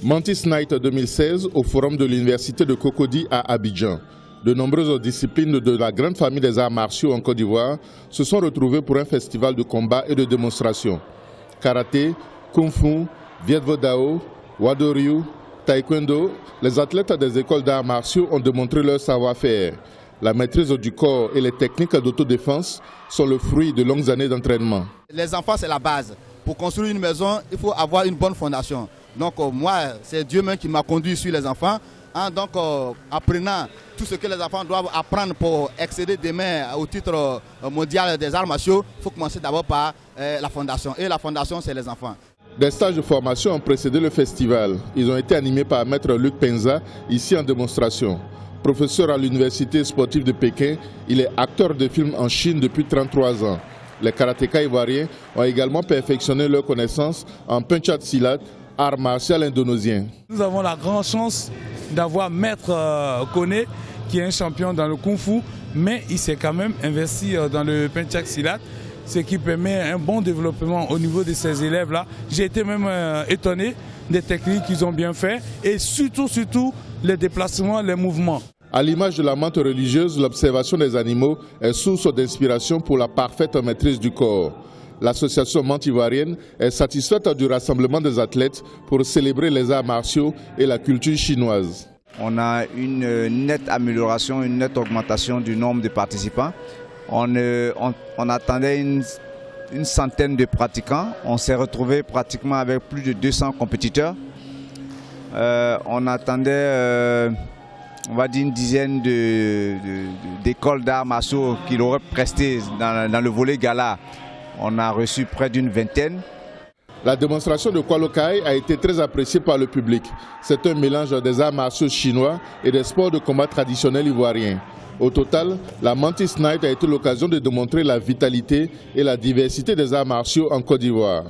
Mantis Night 2016 au forum de l'université de Cocody à Abidjan. De nombreuses disciplines de la grande famille des arts martiaux en Côte d'Ivoire se sont retrouvées pour un festival de combat et de démonstration. Karaté, Kung Fu, Viet Vo Dao, Wado Ryu, Taekwondo, les athlètes des écoles d'arts martiaux ont démontré leur savoir-faire. La maîtrise du corps et les techniques d'autodéfense sont le fruit de longues années d'entraînement. Les enfants, c'est la base. Pour construire une maison, il faut avoir une bonne fondation. Donc moi, c'est Dieu même qui m'a conduit sur les enfants. Donc apprenant tout ce que les enfants doivent apprendre pour accéder demain au titre mondial des arts martiaux, il faut commencer d'abord par la fondation. Et la fondation, c'est les enfants. Des stages de formation ont précédé le festival. Ils ont été animés par Maître Luc Penza, ici en démonstration. Professeur à l'université sportive de Pékin, il est acteur de films en Chine depuis 33 ans. Les karatékas ivoiriens ont également perfectionné leurs connaissances en Penchat Silat, art martial indonésien. Nous avons la grande chance d'avoir Maître Kone, qui est un champion dans le Kung Fu, mais il s'est quand même investi dans le Penchat Silat, ce qui permet un bon développement au niveau de ces élèves-là. J'ai été même étonné des techniques qu'ils ont bien fait et surtout les déplacements, les mouvements. À l'image de la menthe religieuse, l'observation des animaux est source d'inspiration pour la parfaite maîtrise du corps. L'association Menthe ivoirienne est satisfaite du rassemblement des athlètes pour célébrer les arts martiaux et la culture chinoise. On a une nette amélioration, une nette augmentation du nombre de participants. On attendait une centaine de pratiquants. On s'est retrouvé pratiquement avec plus de 200 compétiteurs. On attendait, on va dire, une dizaine d'écoles d'arts martiaux qui auraient presté dans le volet gala. On a reçu près d'une vingtaine. La démonstration de Kwalokai a été très appréciée par le public. C'est un mélange des arts martiaux chinois et des sports de combat traditionnels ivoiriens. Au total, la Mantis Night a été l'occasion de démontrer la vitalité et la diversité des arts martiaux en Côte d'Ivoire.